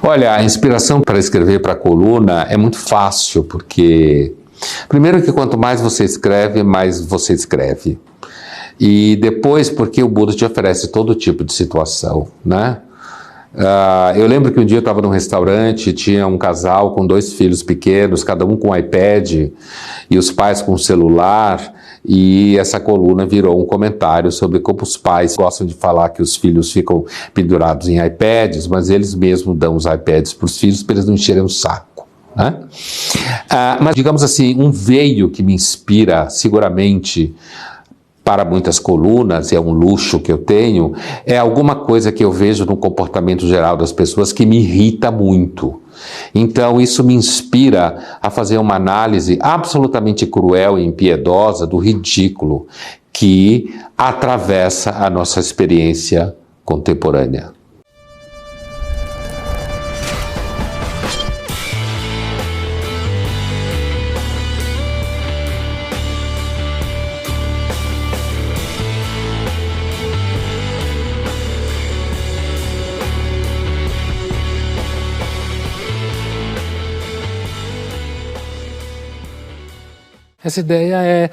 Olha, a inspiração para escrever para a coluna é muito fácil, porque primeiro que quanto mais você escreve, mais você escreve. E depois porque o Buda te oferece todo tipo de situação, né? Eu lembro que um dia eu estava num restaurante, tinha um casal com 2 filhos pequenos, cada um com um iPad, e os pais com um celular, e essa coluna virou um comentário sobre como os pais gostam de falar que os filhos ficam pendurados em iPads, mas eles mesmos dão os iPads para os filhos para eles não encherem o saco, né? Mas digamos assim, um veio que me inspira seguramente para muitas colunas, e é um luxo que eu tenho, é alguma coisa que eu vejo no comportamento geral das pessoas que me irrita muito. Então isso me inspira a fazer uma análise absolutamente cruel e impiedosa do ridículo que atravessa a nossa experiência contemporânea. Essa ideia é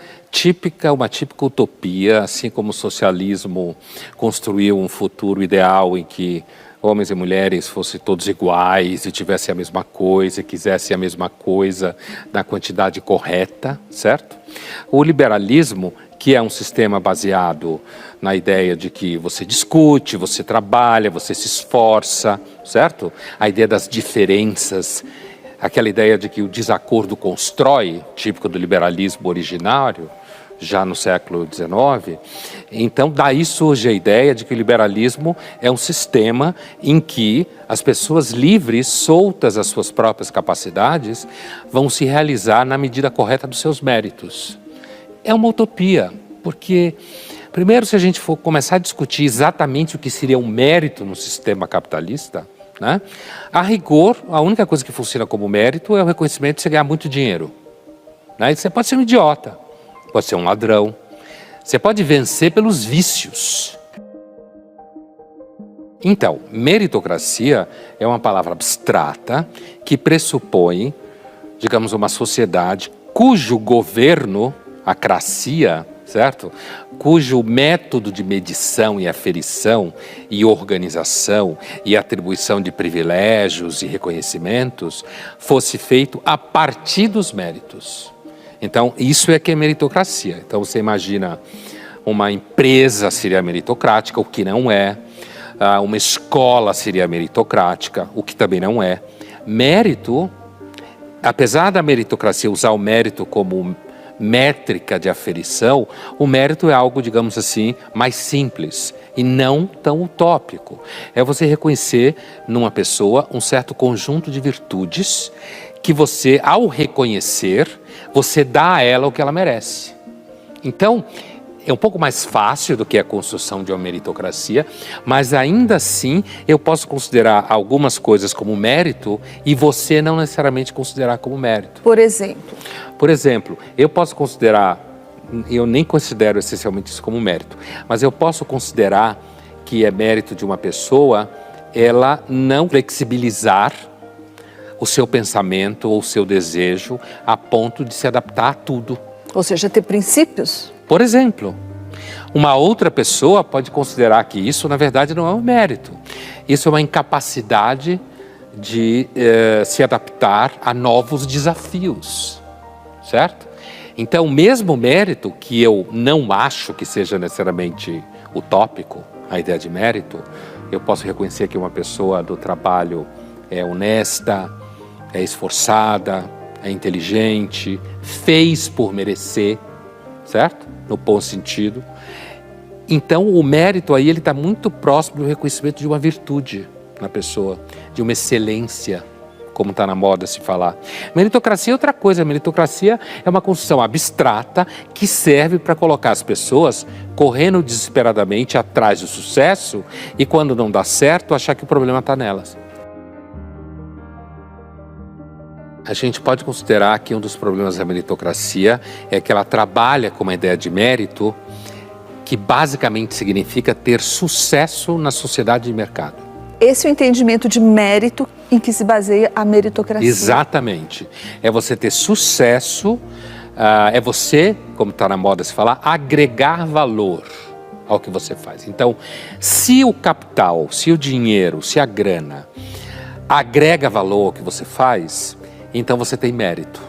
uma típica utopia, assim como o socialismo construiu um futuro ideal em que homens e mulheres fossem todos iguais e tivessem a mesma coisa, e quisessem a mesma coisa na quantidade correta, certo? O liberalismo, que é um sistema baseado na ideia de que você discute, você trabalha, você se esforça, certo? A ideia das diferenças, aquela ideia de que o desacordo constrói, típico do liberalismo originário, já no século XIX. Então, daí surge a ideia de que o liberalismo é um sistema em que as pessoas livres, soltas às suas próprias capacidades, vão se realizar na medida correta dos seus méritos. É uma utopia, porque, primeiro, se a gente for começar a discutir exatamente o que seria um mérito no sistema capitalista, né? A rigor, a única coisa que funciona como mérito é o reconhecimento de você ganhar muito dinheiro, né? Você pode ser um idiota, pode ser um ladrão, você pode vencer pelos vícios. Então, meritocracia é uma palavra abstrata que pressupõe, digamos, uma sociedade cujo governo, a cracia, certo? Cujo método de medição e aferição e organização e atribuição de privilégios e reconhecimentos fosse feito a partir dos méritos. Então, isso é que é meritocracia. Então, você imagina uma empresa seria meritocrática, o que não é. Uma escola seria meritocrática, o que também não é. Mérito, apesar da meritocracia usar o mérito como métrica de aferição, o mérito é algo, digamos assim, mais simples e não tão utópico. É você reconhecer numa pessoa um certo conjunto de virtudes que você, ao reconhecer, você dá a ela o que ela merece. Então, é um pouco mais fácil do que a construção de uma meritocracia, mas ainda assim eu posso considerar algumas coisas como mérito e você não necessariamente considerar como mérito. Por exemplo? Por exemplo, eu posso considerar, eu nem considero essencialmente isso como mérito, mas eu posso considerar que é mérito de uma pessoa ela não flexibilizar o seu pensamento ou o seu desejo a ponto de se adaptar a tudo. Ou seja, ter princípios? Por exemplo, uma outra pessoa pode considerar que isso, na verdade, não é um mérito. Isso é uma incapacidade de se adaptar a novos desafios, certo? Então, o mesmo mérito que eu não acho que seja necessariamente utópico, a ideia de mérito, eu posso reconhecer que uma pessoa do trabalho é honesta, é esforçada, é inteligente, fez por merecer, certo? No bom sentido. Então, o mérito aí, ele está muito próximo do reconhecimento de uma virtude na pessoa, de uma excelência, como está na moda se falar. Meritocracia é outra coisa. Meritocracia é uma construção abstrata que serve para colocar as pessoas correndo desesperadamente atrás do sucesso e, quando não dá certo, achar que o problema está nelas. A gente pode considerar que um dos problemas da meritocracia é que ela trabalha com uma ideia de mérito que basicamente significa ter sucesso na sociedade de mercado. esse é o entendimento de mérito em que se baseia a meritocracia. Exatamente. É você ter sucesso, é você, como está na moda se falar, agregar valor ao que você faz. Então, se o capital, se o dinheiro, se a grana agrega valor ao que você faz, então você tem mérito.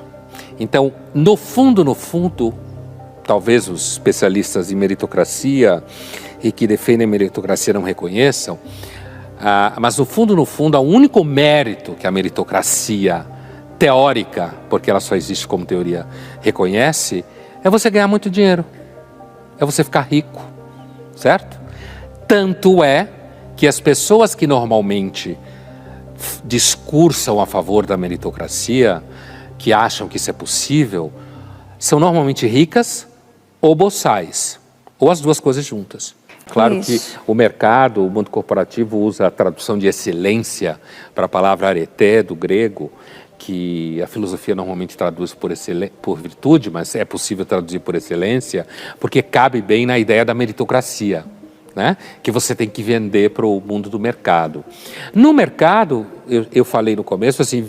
Então, no fundo, talvez os especialistas em meritocracia e que defendem a meritocracia não reconheçam, mas no fundo, o único mérito que a meritocracia teórica, porque ela só existe como teoria, reconhece, é você ganhar muito dinheiro, é você ficar rico, certo? Tanto é que as pessoas que normalmente discursam a favor da meritocracia, que acham que isso é possível, são normalmente ricas ou boçais, ou as duas coisas juntas. Claro que o mercado, o mundo corporativo usa a tradução de excelência para a palavra areté do grego, que a filosofia normalmente traduz por virtude, mas é possível traduzir por excelência, porque cabe bem na ideia da meritocracia, né? Que você tem que vender para o mundo do mercado. No mercado, eu falei no começo, assim,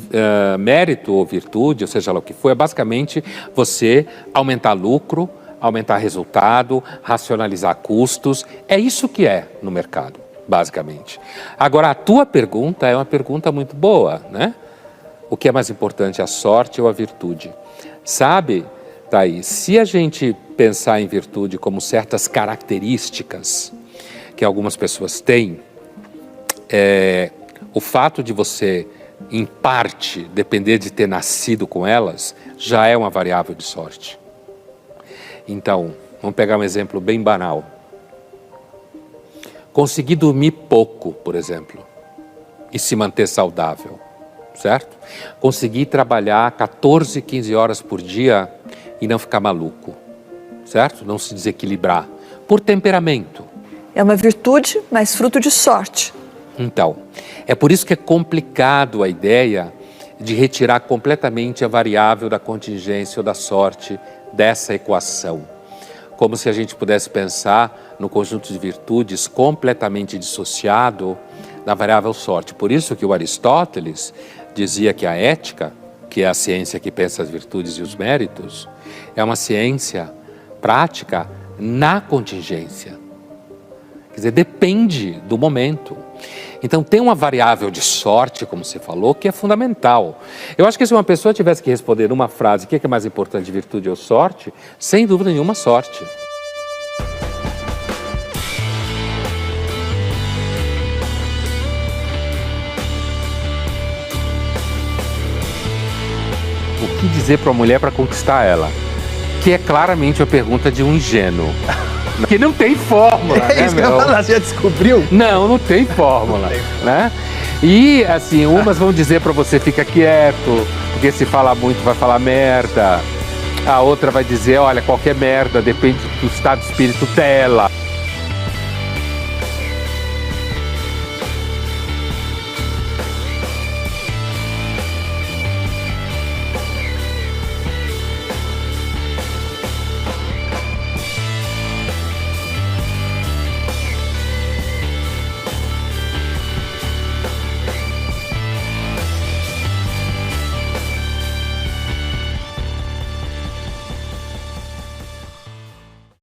mérito ou virtude, ou seja lá o que for, é basicamente você aumentar lucro, aumentar resultado, racionalizar custos, é isso que é no mercado, basicamente. Agora, a tua pergunta é uma pergunta muito boa, né? O que é mais importante, a sorte ou a virtude? Sabe, Thaís, se a gente pensar em virtude como certas características que algumas pessoas têm, o fato de você, em parte, depender de ter nascido com elas, já é uma variável de sorte. Então, vamos pegar um exemplo bem banal. Conseguir dormir pouco, por exemplo, e se manter saudável, certo? Conseguir trabalhar 14, 15 horas por dia e não ficar maluco, certo? Não se desequilibrar, por temperamento. É uma virtude, mas fruto de sorte. Então, é por isso que é complicado a ideia de retirar completamente a variável da contingência ou da sorte dessa equação. Como se a gente pudesse pensar no conjunto de virtudes completamente dissociado da variável sorte. Por isso que o Aristóteles dizia que a ética, que é a ciência que pensa as virtudes e os méritos, é uma ciência prática na contingência. Quer dizer, depende do momento. Então tem uma variável de sorte, como você falou, que é fundamental. Eu acho que se uma pessoa tivesse que responder numa frase, o que é mais importante, virtude ou sorte? Sem dúvida nenhuma, sorte. O que dizer para uma mulher para conquistar ela? Que é claramente a pergunta de um ingênuo. Porque não tem fórmula, né, isso que eu falar, você já descobriu? Não tem fórmula, né? E, assim, umas vão dizer pra você, fica quieto, porque se falar muito vai falar merda. A outra vai dizer, olha, qualquer merda, depende do estado de espírito dela.